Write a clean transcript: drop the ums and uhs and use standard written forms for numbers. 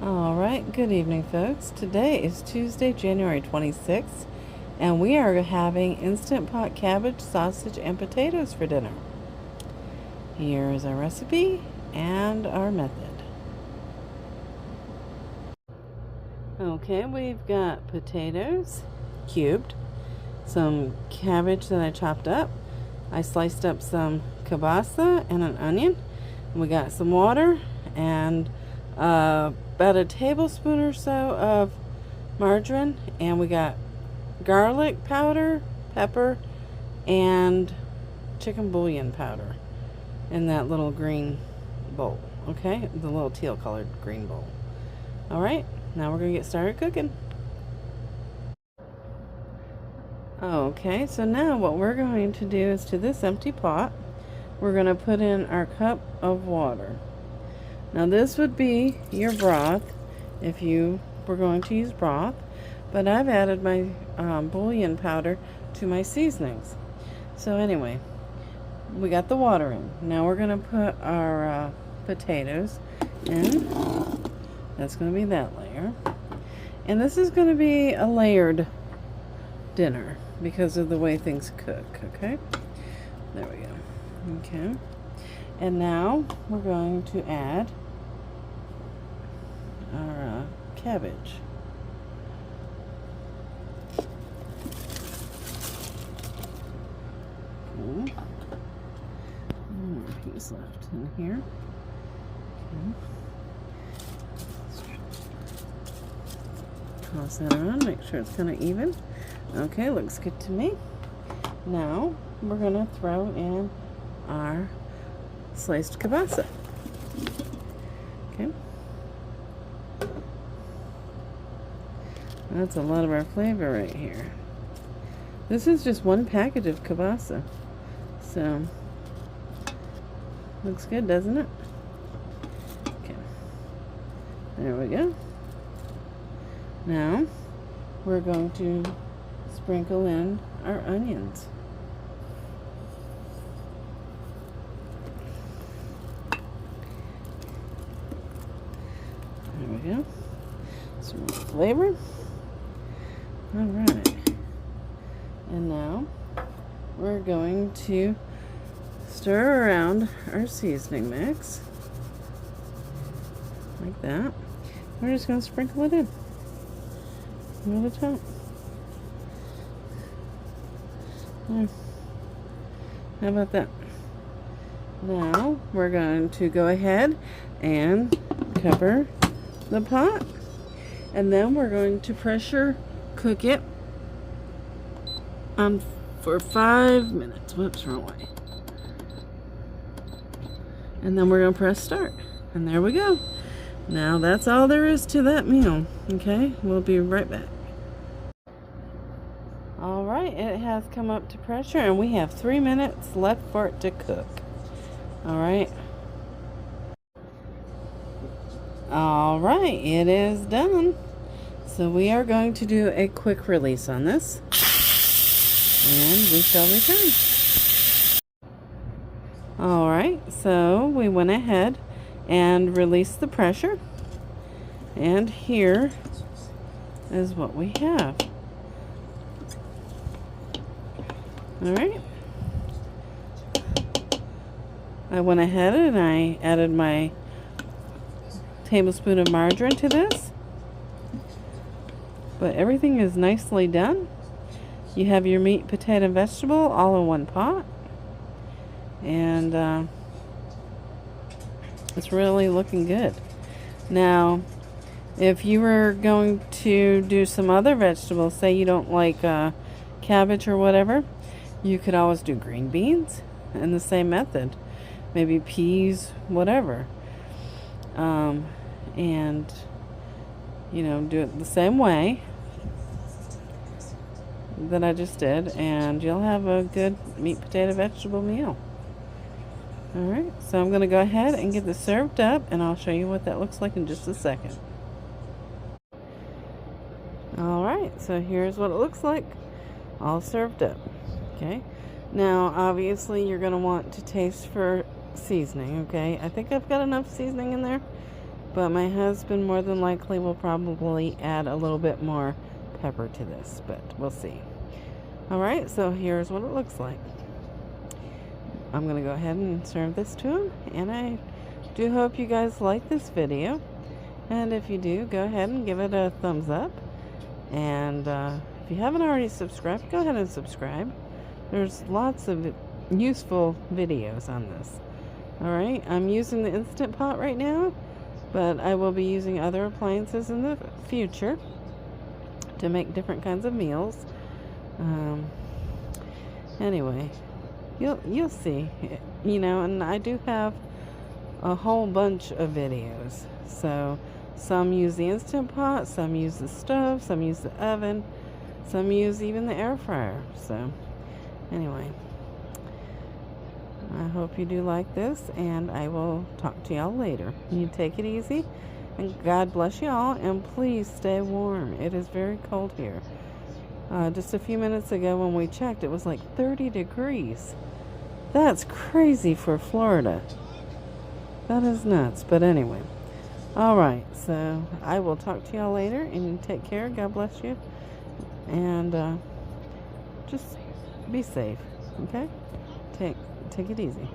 All right, good evening, folks. Today is Tuesday, January 26th, and we are having Instant Pot cabbage, sausage, and potatoes for dinner. Here is our recipe and our method. Okay, we've got potatoes cubed, some cabbage that I chopped up. I sliced up some kielbasa and an onion. We got some water and about a tablespoon or so of margarine, and we got garlic powder, pepper, and chicken bouillon powder in that little green bowl. Okay, the little teal colored green bowl. All right, now we're gonna get started cooking. Okay, so now what we're going to do is, to this empty pot, we're going to put in our cup of water. Now this would be your broth if you were going to use broth, but I've added my bouillon powder to my seasonings. So anyway, we got the water in. Now we're going to put our potatoes in. That's going to be that layer. And this is going to be a layered dinner because of the way things cook, okay? There we go. Okay. And now we're going to add our cabbage. Okay. One more piece left in here. Okay. Toss that around, make sure it's kind of even. Okay, looks good to me. Now we're going to throw in our sliced kielbasa. Okay. That's a lot of our flavor right here. This is just one package of kielbasa. So, looks good, doesn't it? Okay. There we go. Now, we're going to sprinkle in our onions. There we go. Some more flavor. All right. And now we're going to stir around our seasoning mix. Like that. We're just going to sprinkle it in over the top. There. How about that? Now we're going to go ahead and cover the pot, and then we're going to pressure cook it for 5 minutes. Whoops, wrong way. And then we're going to press start, and there we go. Now that's all there is to that meal. Okay, we'll be right back. All right, it has come up to pressure, and we have 3 minutes left for it to cook. All right. All right, it is done. So we are going to do a quick release on this, and we shall return. All right, so we went ahead and released the pressure, and here is what we have. All right. I went ahead and I added my tablespoon of margarine to this. But everything is nicely done. You have your meat, potato, and vegetable all in one pot. And it's really looking good. Now, if you were going to do some other vegetables, say you don't like cabbage or whatever, you could always do green beans in the same method. Maybe peas, whatever. And, you know, do it the same way that I just did, and you'll have a good meat, potato, vegetable meal. Alright, so I'm going to go ahead and get this served up, and I'll show you what that looks like in just a second. Alright, so here's what it looks like, all served up. Okay, now obviously you're going to want to taste for seasoning, okay? I think I've got enough seasoning in there. but my husband more than likely will probably add a little bit more pepper to this, but we'll see. Alright, so here's what it looks like. I'm going to go ahead and serve this to him, and I do hope you guys like this video, and if you do, go ahead and give it a thumbs up, and if you haven't already subscribed, go ahead and subscribe. There's lots of useful videos on this. Alright, I'm using the Instant Pot right now, but I will be using other appliances in the future to make different kinds of meals. Anyway, you'll see, you know, and I do have a whole bunch of videos. So some use the Instant Pot, some use the stove, some use the oven, some use even the air fryer. So anyway, I hope you do like this, and I will talk to y'all later. You take it easy, and God bless y'all, and please stay warm. It is very cold here. Just a few minutes ago when we checked, it was like 30 degrees. That's crazy for Florida. That is nuts. But anyway. Alright, so I will talk to y'all later, and take care. God bless you. And just be safe. Okay? Take it easy.